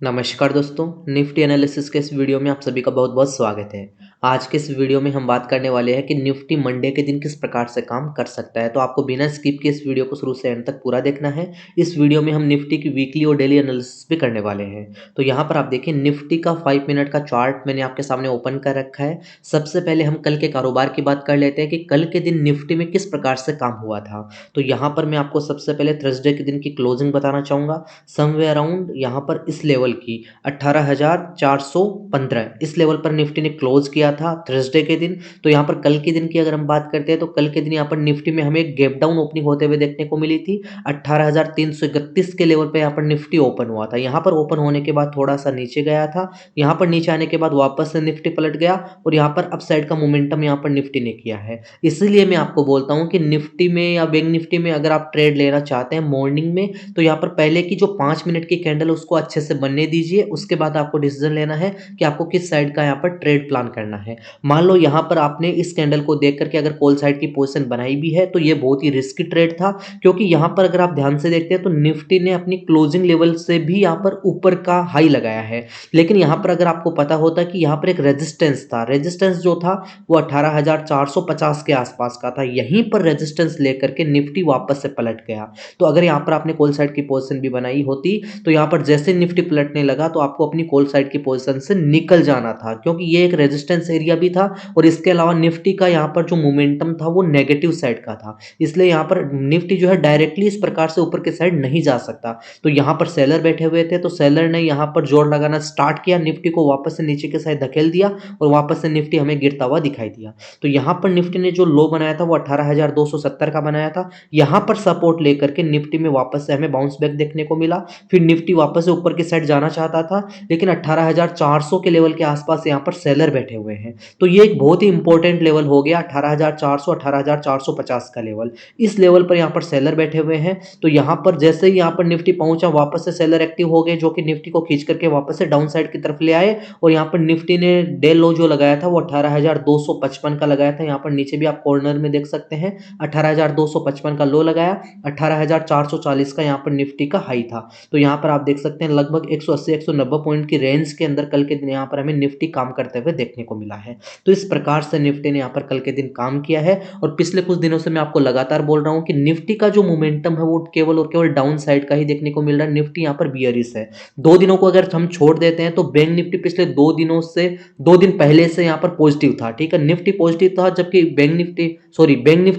नमस्कार दोस्तों, Nifty analysis के इस वीडियो में आप सभी का बहुत-बहुत स्वागत है। आज के इस वीडियो में हम बात करने वाले हैं कि निफ्टी मंडे के दिन किस प्रकार से काम कर सकता है। तो आपको बिना स्किप किए इस वीडियो को शुरू से एंड तक पूरा देखना है। इस वीडियो में हम निफ्टी की वीकली और डेली एनालिसिस भी करने वाले हैं। तो यहाँ पर आप देखिए निफ्टी का 5 मिनट का चार्ट मैंने आपके सामने ओपन कर रखा है। सबसे पहले हम कल के कारोबार की बात कर लेते हैं कि कल के दिन निफ्टी में किस प्रकार से काम हुआ था। तो यहाँ पर मैं आपको सबसे पहले थर्सडे के दिन की क्लोजिंग बताना चाहूँगा। समवेयर अराउंड यहाँ पर इस लेवल की 18,415 इस लेवल पर निफ्टी ने क्लोज किया था थर्सडे के दिन। तो यहाँ पर कल के दिन की अगर हम बात करते हैं तो कल के दिन यहाँ पर निफ्टी में हमें एक गैप डाउन ओपनिंग होते हुए देखने को मिली थी। 18,331 के लेवल पे यहाँ पर निफ्टी ओपन हुआ था। यहाँ पर ओपन होने के बाद थोड़ा सा नीचे गया था। यहाँ पर नीचे आने के बाद वापस से निफ्टी पलट गया और यहाँ पर अपसाइड का मोमेंटम यहाँ पर निफ्टी ने किया है। इसीलिए मैं आपको बोलता हूँ कि निफ्टी में या बैंक निफ्टी में अगर आप ट्रेड लेना चाहते हैं मॉर्निंग में, तो यहाँ पर पहले की जो 5 मिनट की कैंडल है उसको अच्छे से बनने दीजिए। उसके बाद आपको डिसीजन लेना है कि आपको किस साइड का यहाँ पर ट्रेड प्लान करना है। मान लो यहाँ पर आपने इस कैंडल को देख करके अगर कॉल साइड की पोजीशन बनाई भी है तो ये बहुत ही रिस्की ट्रेड था, क्योंकि यहाँ पर अगर आप ध्यान से देखते हैं तो निफ्टी ने अपनी क्लोजिंग लेवल से भी यहाँ पर ऊपर का हाई लगाया है। लेकिन यहाँ पर अगर आपको पता होता कि यहाँ पर एक रेजिस्टेंस था, रेजिस्टेंस जो था वो 18,450 के आसपास का था। यहीं पर रेजिस्टेंस लेकर के निफ्टी वापस से पलट गया। तो अगर यहाँ पर आपने कॉल साइड की पोजीशन भी बनाई होती तो यहाँ पर जैसे निफ्टी पलटने लगा तो आपको अपनी कॉल साइड की पोजीशन से निकल जाना था, क्योंकि ये एक रेजिस्टेंस एरिया भी था और इसके अलावा निफ्टी का यहाँ पर जो मोमेंटम था वो नेगेटिव साइड का था। इसलिए यहाँ पर निफ्टी जो है डायरेक्टली इस प्रकार से ऊपर के साइड नहीं जा सकता। तो यहाँ पर सेलर बैठे हुए थे तो सेलर ने यहाँ पर जोर लगाना स्टार्ट किया, निफ्टी को वापस से नीचे के साइड धकेल दिया और वापस से निफ्टी हमें गिरता हुआ दिखाई दिया। तो यहाँ पर निफ्टी ने जो लो बनाया था वो 18,270 का बनाया था। यहाँ पर सपोर्ट लेकर के निफ्टी में वापस से हमें बाउंस बैक देखने को मिला। फिर निफ्टी वापस से ऊपर की साइड जाना चाहता था, लेकिन 18,400 के लेवल के आसपास यहाँ पर सेलर बैठे हुए हैं। तो ये एक बहुत ही इंपॉर्टेंट लेवल हो गया 18,400 18,450 का लेवल। इस लेवल पर यहाँ पर सेलर बैठे हुए हैं। तो यहाँ पर जैसे ही यहाँ पर निफ्टी पहुंचा वापस से सेलर एक्टिव हो गए, जो कि निफ्टी को खींच करके वापस से डाउन साइड की तरफ ले आए। और यहाँ पर निफ्टी ने डे लो जो लगाया था वो 18,255 का लगाया था। यहाँ पर नीचे भी आप कॉर्नर में देख सकते हैं 18,255 का लो लगाया, 18,440 का यहाँ पर निफ्टी का हाई था। तो यहाँ पर आप देख सकते हैं लगभग 180-190 पॉइंट की रेंज के अंदर कल के दिन यहाँ पर हमें निफ्टी काम करते हुए देखने को मिला है। तो इस प्रकार से निफ्टी ने यहाँ पर कल के दिन काम किया है। और पिछले कुछ दिनों से मैं आपको लगातार बोल रहा हूँ कि निफ्टी का जो मोमेंटम है वो केवल और केवल डाउन साइड का ही देखने को मिल रहा है। निफ्टी यहाँ पर बियरिश है। 2 दिनों को अगर हम छोड़ देते हैं तो बैंक निफ्टी पिछले 2 दिनों से 2 दिन पहले से यहाँ पर पॉजिटिव था। ठीक है, निफ्टी पॉजिटिव था जबकि बैंक निफ्टी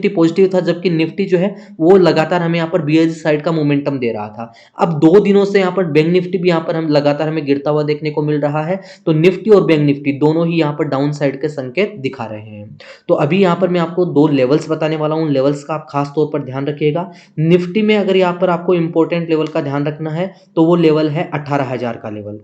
पॉजिटिव था, जबकि निफ्टी जो है वो लगातार हमें यहाँ पर बियरिश साइड का मोमेंटम दे रहा था। अब 2 दिनों से यहाँ पर बैंक निफ्टी भी यहाँ पर हम लगातार हमें गिरता हुआ देखने को मिल रहा है। तो निफ्टी और बैंक निफ्टी दोनों ही यहाँ पर डाउन साइड के संकेत दिखा रहे हैं। तो अभी यहाँ पर मैं आपको 2 लेवल्स बताने वाला हूँ। लेवल्स का आप खास तौर पर ध्यान रखिएगा। निफ्टी में अगर यहाँ पर आपको इंपॉर्टेंट लेवल का ध्यान रखना है तो वो लेवल है 18,000 का लेवल।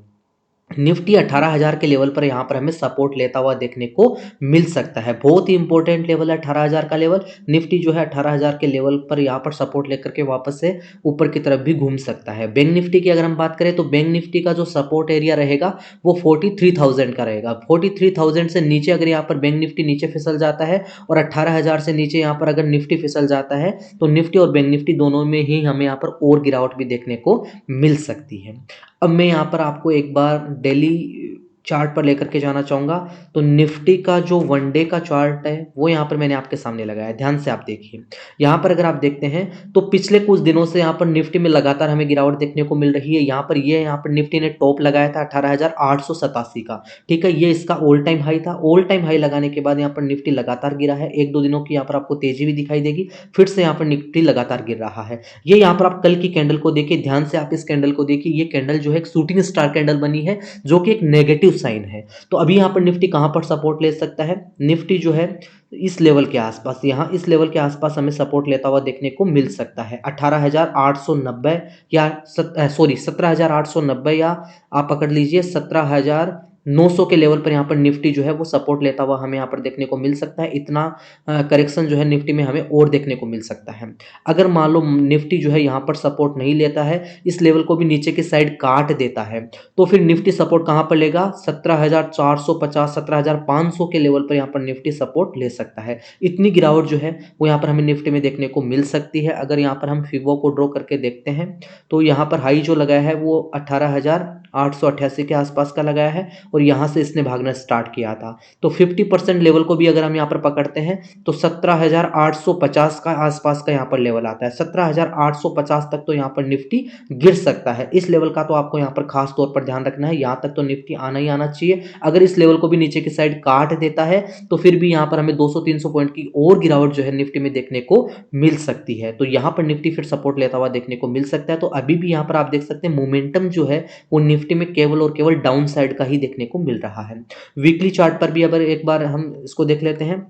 निफ्टी 18,000 के लेवल पर यहाँ पर हमें सपोर्ट लेता हुआ देखने को मिल सकता है। बहुत ही इंपॉर्टेंट लेवल है 18,000 का लेवल। निफ्टी जो है 18,000 के लेवल पर यहाँ पर सपोर्ट लेकर के वापस से ऊपर की तरफ भी घूम सकता है। बैंक निफ्टी की अगर हम बात करें तो बैंक निफ्टी का जो सपोर्ट एरिया रहेगा वो 43,000 का रहेगा। 43,000 से नीचे अगर यहाँ पर बैंक निफ्टी नीचे फिसल जाता है और 18,000 से नीचे यहाँ पर अगर निफ्टी फिसल जाता है तो निफ्टी और बैंक निफ्टी दोनों में ही हमें यहाँ पर और गिरावट भी देखने को मिल सकती है। अब मैं यहाँ पर आपको एक बार डेली चार्ट पर लेकर के जाना चाहूँगा। तो निफ्टी का जो वन डे का चार्ट है वो यहाँ पर मैंने आपके सामने लगाया है, ध्यान से आप देखिए। यहाँ पर अगर आप देखते हैं तो पिछले कुछ दिनों से यहाँ पर निफ्टी में लगातार हमें गिरावट देखने को मिल रही है। यहाँ पर निफ्टी ने टॉप लगाया था 18,887 का। ठीक है, ये इसका ऑल टाइम हाई था। ऑल टाइम हाई लगाने के बाद यहाँ पर निफ्टी लगातार गिरा है। 1-2 दिनों की यहाँ पर आपको तेजी भी दिखाई देगी, फिर से यहाँ पर निफ्टी लगातार गिर रहा है। ये यहाँ पर आप कल की कैंडल को देखिए, ध्यान से आप इस कैंडल को देखिए। ये कैंडल जो है एक शूटिंग स्टार कैंडल बनी है, जो कि एक नेगेटिव साइन है। तो अभी यहाँ पर निफ्टी कहाँ पर सपोर्ट ले सकता है? निफ्टी जो है इस लेवल के आसपास, यहाँ इस लेवल के आसपास हमें सपोर्ट लेता हुआ देखने को मिल सकता है। 18,890 या 17,890, या आप पकड़ लीजिए 17,900 के लेवल पर यहाँ पर निफ्टी जो है वो सपोर्ट लेता हुआ हमें यहाँ पर देखने को मिल सकता है। इतना करेक्शन जो है निफ्टी में हमें और देखने को मिल सकता है। अगर मान लो निफ्टी जो है यहाँ पर सपोर्ट नहीं लेता है, इस लेवल को भी नीचे की साइड काट देता है, तो फिर निफ्टी सपोर्ट कहाँ पर लेगा? 17,450 17,500 के लेवल पर यहाँ पर निफ्टी सपोर्ट ले सकता है। इतनी गिरावट जो है वो यहाँ पर हमें निफ्टी में देखने को मिल सकती है। अगर यहाँ पर हम फिबो को ड्रॉ करके देखते हैं तो यहाँ पर हाई जो लगाया है वो 18,000 888 के आसपास का लगाया है और यहाँ से इसने भागना स्टार्ट किया था। तो 50% लेवल को भी अगर हम यहाँ पर पकड़ते हैं तो 17,850 का आसपास का यहाँ पर लेवल आता है। 17,850 तक तो यहाँ पर निफ्टी गिर सकता है। इस लेवल का तो आपको यहाँ पर खास तौर पर ध्यान रखना है, यहाँ तक तो निफ्टी आना ही आना चाहिए। अगर इस लेवल को भी नीचे की साइड काट देता है तो फिर भी यहाँ पर हमें 200-300 पॉइंट की और गिरावट जो है निफ्टी में देखने को मिल सकती है। तो यहाँ पर निफ्टी फिर सपोर्ट लेता हुआ देखने को मिल सकता है। तो अभी भी यहाँ पर आप देख सकते हैं मोमेंटम जो है वो निफ्टी में केवल और केवल डाउन साइड का ही देखने को मिल रहा है। वीकली चार्ट पर भी अगर एक बार हम इसको देख लेते हैं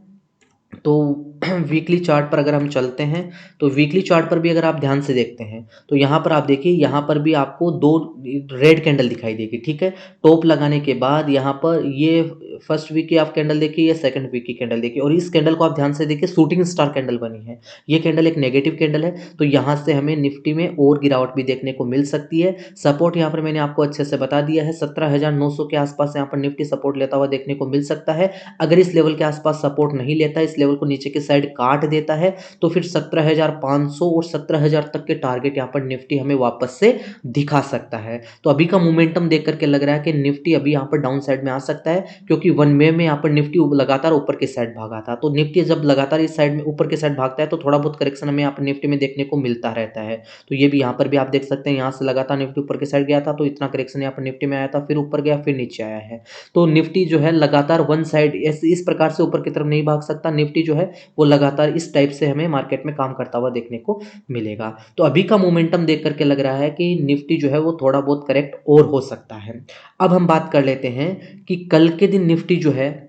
तो वीकली चार्ट पर अगर हम चलते हैं तो वीकली चार्ट पर भी अगर आप ध्यान से देखते हैं तो यहाँ पर आप देखिए, यहाँ पर भी आपको दो रेड कैंडल दिखाई देगी, ठीक है। टॉप लगाने के बाद यहाँ पर ये फर्स्ट वीक की आप कैंडल देखिए, ये सेकंड वीक की कैंडल देखिए और इस कैंडल को आप ध्यान से देखिए, शूटिंग स्टार कैंडल बनी है। ये कैंडल एक नेगेटिव कैंडल है। तो यहाँ से हमें निफ्टी में और गिरावट भी देखने को मिल सकती है। सपोर्ट यहाँ पर मैंने आपको अच्छे से बता दिया है, 17,900 के आसपास यहाँ पर निफ्टी सपोर्ट लेता हुआ देखने को मिल सकता है। अगर इस लेवल के आसपास सपोर्ट नहीं लेता, इस लेवल को नीचे की साइड काट देता है तो फिर 17,500 और 17,000 तक के टारगेट यहाँ पर निफ्टी हमें वापस से दिखा सकता है। तो अभी का मोमेंटम देख करके लग रहा है कि निफ्टी अभी यहाँ पर डाउन साइड में आ सकता है, क्योंकि वन वे में यहाँ पर निफ्टी लगातार ऊपर की साइड भागा था। तो निफ्टी जब लगातार इस साइड में ऊपर की साइड भागता है तो थोड़ा बहुत करेक्शन हमें यहाँ पर निफ्टी में देखने को मिलता रहता है। तो ये भी यहाँ पर भी आप देख सकते हैं, यहाँ से लगातार निफ्टी ऊपर की साइड गया था तो इतना करेक्शन यहाँ पर निफ्टी में आया था, फिर ऊपर गया, फिर नीचे आया है। तो निफ्टी जो है लगातार वन साइड इस प्रकार से ऊपर की तरफ नहीं भाग सकता। निफ्टी जो है वो लगातार इस टाइप से हमें मार्केट में काम करता हुआ देखने को मिलेगा। तो अभी का मोमेंटम देख करके लग रहा है कि निफ्टी जो है वो थोड़ा बहुत करेक्ट और हो सकता है। अब हम बात कर लेते हैं कि कल के दिन निफ्टी जो है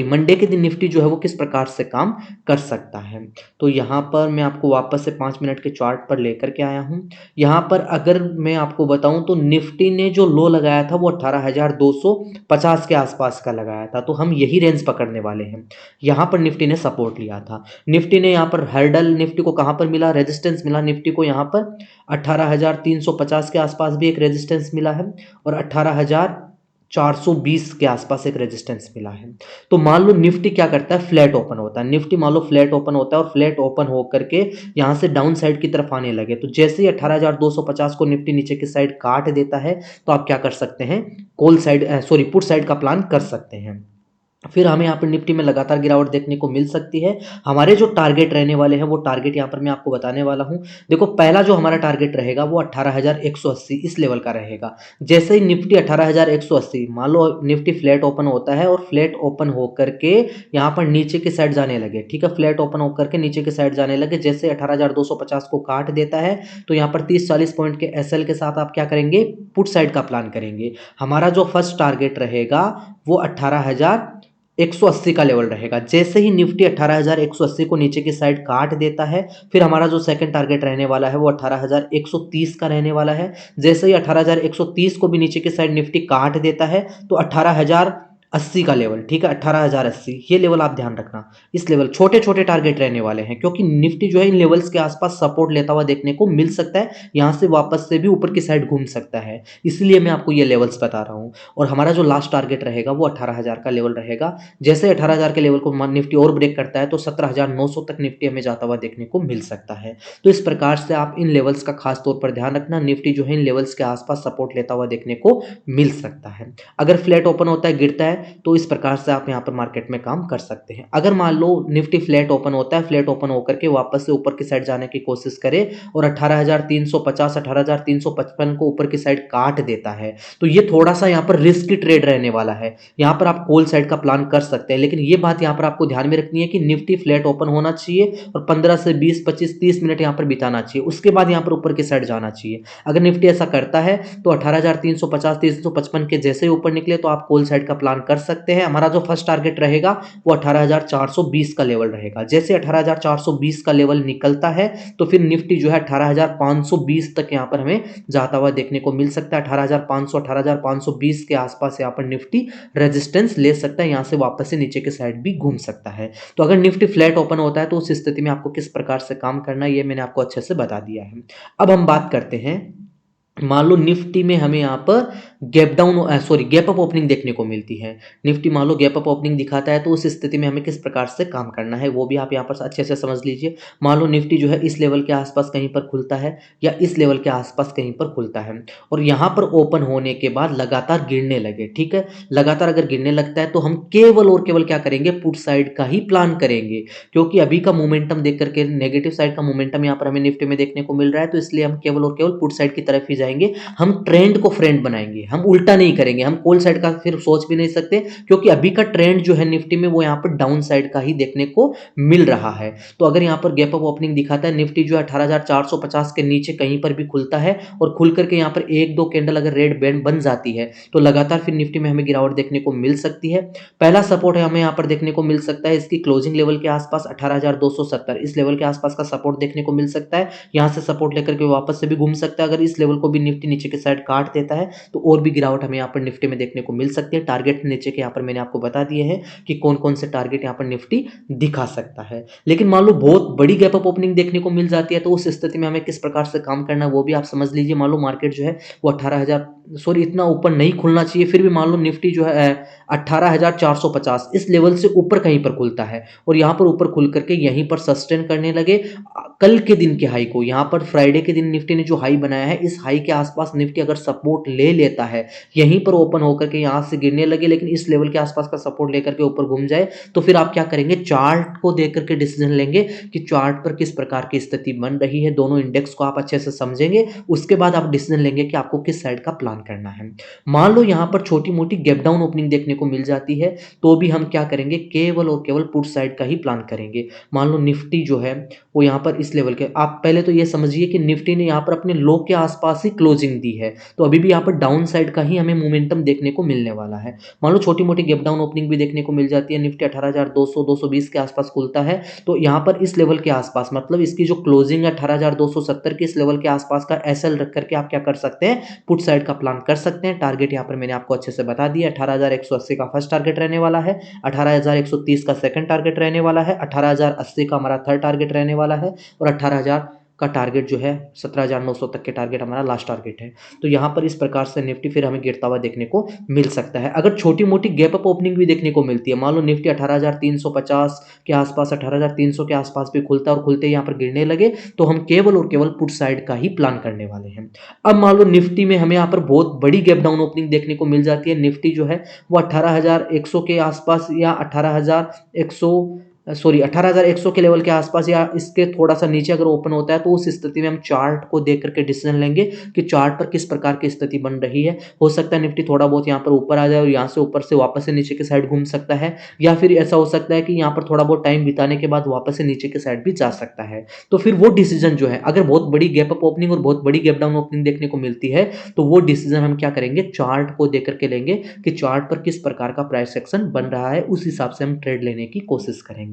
मंडे के दिन निफ्टी जो है वो किस प्रकार से काम कर सकता है। तो यहाँ पर मैं आपको वापस से 5 मिनट के चार्ट पर लेकर के आया हूँ। यहाँ पर अगर मैं आपको बताऊं तो निफ्टी ने जो लो लगाया था वो 18,250 के आसपास का लगाया था। तो हम यही रेंज पकड़ने वाले हैं। यहाँ पर निफ्टी ने सपोर्ट लिया था। निफ्टी ने यहाँ पर हर्डल निफ्टी को कहाँ पर मिला, रेजिस्टेंस मिला निफ्टी को यहाँ पर 18,350 के आसपास भी एक रेजिस्टेंस मिला है और 18,420 के आसपास एक रेजिस्टेंस मिला है। तो मान लो निफ्टी क्या करता है, फ्लैट ओपन होता है। निफ्टी मान लो फ्लैट ओपन होता है और फ्लैट ओपन होकर के यहां से डाउन साइड की तरफ आने लगे, तो जैसे ही 18,250 को निफ्टी नीचे की साइड काट देता है तो आप क्या कर सकते हैं, पुट साइड का प्लान कर सकते हैं। फिर हमें यहाँ पर निफ्टी में लगातार गिरावट देखने को मिल सकती है। हमारे जो टारगेट रहने वाले हैं वो टारगेट यहाँ पर मैं आपको बताने वाला हूँ। देखो, पहला जो हमारा टारगेट रहेगा वो 18,180 इस लेवल का रहेगा। जैसे ही निफ्टी 18,180, मान लो निफ्टी फ्लैट ओपन होता है और फ्लैट ओपन होकर के यहाँ पर नीचे की साइड जाने लगे, ठीक है, फ्लैट ओपन होकर के नीचे की साइड जाने लगे, जैसे 18,250 को काट देता है तो यहाँ पर 30-40 पॉइंट के एसएल के साथ आप क्या करेंगे, पुट साइड का प्लान करेंगे। हमारा जो फर्स्ट टारगेट रहेगा वो 18,180 का लेवल रहेगा। जैसे ही निफ्टी 18,180 को नीचे की साइड काट देता है, फिर हमारा जो सेकंड टारगेट रहने वाला है वो 18,130 का रहने वाला है। जैसे ही 18,130 को भी नीचे की साइड निफ्टी काट देता है तो 18,080 का लेवल, ठीक है, 18,080 ये लेवल आप ध्यान रखना। इस लेवल छोटे छोटे टारगेट रहने वाले हैं, क्योंकि निफ्टी जो है इन लेवल्स के आसपास सपोर्ट लेता हुआ देखने को मिल सकता है। यहां से वापस से भी ऊपर की साइड घूम सकता है, इसलिए मैं आपको ये लेवल्स बता रहा हूं। और हमारा जो लास्ट टारगेट रहेगा वो 18,000 का लेवल रहेगा। जैसे 18,000 के लेवल को निफ्टी और ब्रेक करता है तो 17,900 तक निफ्टी हमें जाता हुआ देखने को मिल सकता है। तो इस प्रकार से आप इन लेवल्स का खास तौर पर ध्यान रखना। निफ्टी जो है इन लेवल्स के आसपास सपोर्ट लेता हुआ देखने को मिल सकता है। अगर फ्लैट ओपन होता है, गिरता है, तो इस प्रकार से आप यहाँ पर मार्केट में काम कर सकते हैं। अगर मान लो निफ्टी फ्लैट ओपन होता है, फ्लैट ओपन होकर के वापस से ऊपर की साइड जाने की कोशिश करे और 18,350 18,355 को ऊपर की साइड काट देता है, तो ये थोड़ा सा यहाँ पर रिस्की ट्रेड रहने वाला है। यहाँ पर आप कॉल साइड का प्लान कर सकते हैं, लेकिन ये बात यहाँ पर आपको ध्यान में रखनी है कि निफ्टी फ्लैट ओपन होना चाहिए और 15 से 20 25 30 मिनट यहाँ पर बिताना चाहिए, उसके बाद यहाँ पर ऊपर की साइड जाना चाहिए। अगर निफ्टी ऐसा करता है तो 18,350 355 के जैसे ही ऊपर निकले तो आप कॉल साइड का प्लान कर सकते हैं। हमारा जो फर्स्ट टारगेट रहेगा वो 18,420 का लेवल रहेगा। जैसे 18,420 का लेवल निकलता है तो फिर निफ्टी जो है 18,520 तक यहाँ पर हमें जाता हुआ देखने को मिल सकता है। 18,500 18,520 के आसपास यहाँ पर निफ्टी रेजिस्टेंस ले सकता है, यहाँ से वापस से नीचे के साइड भी घूम सकता है। तो अगर निफ्टी फ्लैट ओपन होता है तो उस स्थिति में आपको किस प्रकार से काम करना है ये मैंने आपको अच्छे से बता दिया है। अब हम बात करते हैं मान लो निफ्टी में हमें यहाँ पर गैप अप ओपनिंग देखने को मिलती है। निफ्टी मान लो गैप अप ओपनिंग दिखाता है, तो उस स्थिति में हमें किस प्रकार से काम करना है वो भी आप यहाँ पर अच्छे से समझ लीजिए। मान लो निफ्टी जो है इस लेवल के आसपास कहीं पर खुलता है या इस लेवल के आसपास कहीं पर खुलता है और यहाँ पर ओपन होने के बाद लगातार गिरने लगे, ठीक है, लगातार अगर गिरने लगता है तो हम केवल और केवल क्या करेंगे, पुट साइड का ही प्लान करेंगे। क्योंकि अभी का मोमेंटम देख करके नेगेटिव साइड का मोमेंटम यहाँ पर हमें निफ्टी में देखने को मिल रहा है, तो इसलिए हम केवल और केवल पुट साइड की तरफ ही जाएंगे। हम ट्रेंड को फ्रेंड बनाएंगे, हम उल्टा नहीं करेंगे, हम कॉल साइड का फिर सोच भी नहीं सकते, क्योंकि अभी का ट्रेंड जो है निफ्टी में वो यहाँ पर डाउन साइड का ही देखने को मिल रहा है। तो अगर यहाँ पर गैप अप ओपनिंग दिखाता है, निफ्टी जो है 18,450 के नीचे कहीं पर भी खुलता है और खुल करके यहाँ पर एक दो कैंडल अगर रेड बैंड बन जाती है तो लगातार फिर निफ्टी में हमें गिरावट देखने को मिल सकती है। पहला सपोर्ट है हमें यहाँ पर देखने को मिल सकता है इसकी क्लोजिंग लेवल के आसपास 18,270, इस लेवल के आसपास का सपोर्ट देखने को मिल सकता है। यहाँ से सपोर्ट लेकर के वापस से भी घूम सकता है। अगर इस लेवल को भी निफ्टी नीचे की साइड काट देता है तो और भी गिरावट हमें यहाँ पर निफ्टी में देखने को मिल सकती है। टारगेट नीचे के यहाँ पर मैंने आपको बता दिए हैं कि कौन कौन से टारगेट यहाँ पर निफ्टी दिखा सकता है। लेकिन मान लो बहुत बड़ी गैप अप ओपनिंग देखने को मिल जाती है, तो उस स्थिति में हमें किस प्रकार से काम करना है वो भी आप समझ लीजिए। मान लो मार्केट जो है वो 18,000 सॉरी इतना ऊपर नहीं खुलना चाहिए, फिर भी मान लो निफ्टी जो है 18,450 इस लेवल से ऊपर कहीं पर खुलता है और यहाँ पर ऊपर खुल करके यहीं पर सस्टेन करने लगे कल के दिन के हाई को। यहाँ पर फ्राइडे के दिन निफ्टी ने जो हाई बनाया है, इस हाई के आसपास निफ्टी अगर सपोर्ट ले लेता है, यहीं पर ओपन होकर के यहाँ से गिरने लगे लेकिन इस लेवल के आसपास का सपोर्ट लेकर के ऊपर घूम जाए, तो फिर आप क्या करेंगे, चार्ट को देख करके डिसीजन लेंगे कि चार्ट पर किस प्रकार की स्थिति बन रही है। दोनों इंडेक्स को आप अच्छे से समझेंगे, उसके बाद आप डिसीजन लेंगे कि आपको किस साइड का प्लान करना है। मान लो यहाँ पर छोटी मोटी गैप डाउन ओपनिंग देखने को मिल जाती है, तो भी हम क्या करेंगे, केवल और केवल पुट साइड का ही प्लान करेंगे। मान लो निफ्टी जो है वो यहाँ पर इस लेवल के, आप पहले तो ये समझिए कि निफ्टी ने यहाँ पर अपने लो के आसपास ही क्लोजिंग दी है, तो अभी भी यहाँ पर डाउन साइड का ही हमें मोमेंटम देखने को मिलने वाला है। मान लो छोटी मोटी गैप डाउन ओपनिंग भी देखने को मिल जाती है, निफ्टी 18,200 220 के आसपास खुलता है, तो यहाँ पर इस लेवल के आसपास मतलब इसकी जो क्लोजिंग है 18,270 की, इस लेवल के आसपास का एसएल रख करके आप क्या कर सकते हैं, पुट साइड का प्लान कर सकते हैं। टारगेट यहाँ पर मैंने आपको अच्छे से बता दिया, 18,180 का फर्स्ट टारगेट रहने वाला है, 18,130 का सेकंड टारगेट रहने वाला है, 18,080 का हमारा थर्ड टारगेट रहने वाला है और 18,000 का टारगेट जो है 17,900 तक के टारगेट हमारा लास्ट टारगेट है। तो यहाँ पर इस प्रकार से निफ्टी फिर हमें गिरता हुआ देखने को मिल सकता है। अगर छोटी मोटी गैप अप ओपनिंग भी देखने को मिलती है, मान लो निफ्टी 18,350 के आसपास 18,300 के आसपास भी खुलता है और खुलते यहाँ पर गिरने लगे, तो हम केवल और केवल पुट साइड का ही प्लान करने वाले हैं। अब मान लो निफ्टी में हमें यहाँ पर बहुत बड़ी गैप डाउन ओपनिंग देखने को मिल जाती है, निफ्टी जो है वो 18,100 के आसपास या 18,100 के लेवल के आसपास या इसके थोड़ा सा नीचे अगर ओपन होता है, तो उस स्थिति में हम चार्ट को देख करके डिसीजन लेंगे कि चार्ट पर किस प्रकार की स्थिति बन रही है। हो सकता है निफ्टी थोड़ा बहुत यहाँ पर ऊपर आ जाए और यहाँ से ऊपर से वापस से नीचे की साइड घूम सकता है, या फिर ऐसा हो सकता है कि यहाँ पर थोड़ा बहुत टाइम बिताने के बाद वापस से नीचे की साइड भी जा सकता है। तो फिर वो डिसीजन जो है, अगर बहुत बड़ी गैप अप ओपनिंग और बहुत बड़ी गैप डाउन ओपनिंग देखने को मिलती है, तो वो डिसीजन हम क्या करेंगे, चार्ट को देख करके लेंगे कि चार्ट पर किस प्रकार का प्राइस एक्शन बन रहा है, उस हिसाब से हम ट्रेड लेने की कोशिश करेंगे।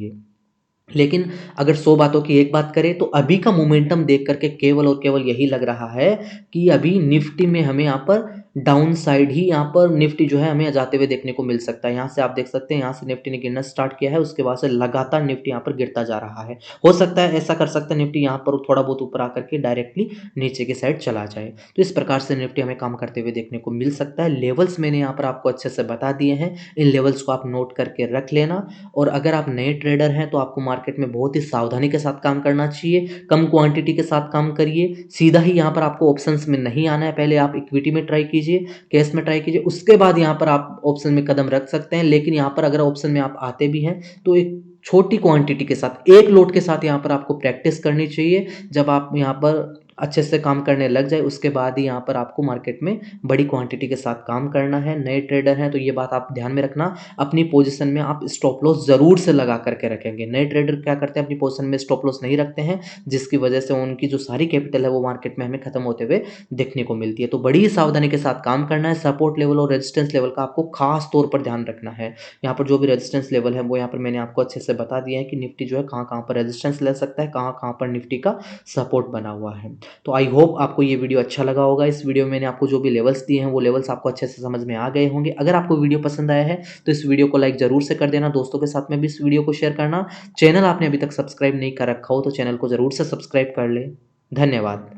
लेकिन अगर 100 बातों की एक बात करें, तो अभी का मोमेंटम देख करके केवल और केवल यही लग रहा है कि अभी निफ्टी में हमें यहाँ पर डाउन साइड ही यहाँ पर निफ्टी जो है हमें जाते हुए देखने को मिल सकता है। यहाँ से आप देख सकते हैं, यहाँ से निफ्टी ने गिरना स्टार्ट किया है, उसके बाद से लगातार निफ्टी यहाँ पर गिरता जा रहा है। हो सकता है ऐसा कर सकता है निफ्टी यहाँ पर थोड़ा बहुत ऊपर आकर के डायरेक्टली नीचे की साइड चला जाए। तो इस प्रकार से निफ्टी हमें काम करते हुए देखने को मिल सकता है। लेवल्स मैंने यहाँ पर आपको अच्छे से बता दिए हैं, इन लेवल्स को आप नोट करके रख लेना। और अगर आप नए ट्रेडर हैं तो आपको मार्केट में बहुत ही सावधानी के साथ काम करना चाहिए, कम क्वांटिटी के साथ काम करिए। सीधा ही यहाँ पर आपको ऑप्शंस में नहीं आना है, पहले आप इक्विटी में ट्राई कीजिए, कैश में ट्राई कीजिए, उसके बाद यहाँ पर आप ऑप्शन में कदम रख सकते हैं। लेकिन यहाँ पर अगर ऑप्शन में आप आते भी हैं तो एक छोटी क्वांटिटी के साथ, एक लोट के साथ यहाँ पर आपको प्रैक्टिस करनी चाहिए। जब आप यहाँ पर अच्छे से काम करने लग जाए, उसके बाद ही यहाँ पर आपको मार्केट में बड़ी क्वांटिटी के साथ काम करना है। नए ट्रेडर हैं तो ये बात आप ध्यान में रखना, अपनी पोजीशन में आप स्टॉप लॉस जरूर से लगा करके रखेंगे। नए ट्रेडर क्या करते हैं, अपनी पोजीशन में स्टॉप लॉस नहीं रखते हैं, जिसकी वजह से उनकी जो सारी कैपिटल है वो मार्केट में हमें खत्म होते हुए देखने को मिलती है। तो बड़ी ही सावधानी के साथ काम करना है। सपोर्ट लेवल और रेजिस्टेंस लेवल का आपको खास तौर पर ध्यान रखना है। यहाँ पर जो भी रेजिस्टेंस लेवल है वो यहाँ पर मैंने आपको अच्छे से बता दिया है कि निफ्टी जो है कहाँ कहाँ पर रेजिस्टेंस ले सकता है, कहाँ कहाँ पर निफ्टी का सपोर्ट बना हुआ है। तो आई होप आपको ये वीडियो अच्छा लगा होगा। इस वीडियो में मैंने आपको जो भी लेवल्स दिए हैं वो लेवल्स आपको अच्छे से समझ में आ गए होंगे। अगर आपको वीडियो पसंद आया है तो इस वीडियो को लाइक जरूर से कर देना, दोस्तों के साथ में भी इस वीडियो को शेयर करना। चैनल आपने अभी तक सब्सक्राइब नहीं कर रखा हो तो चैनल को जरूर से सब्सक्राइब कर ले। धन्यवाद।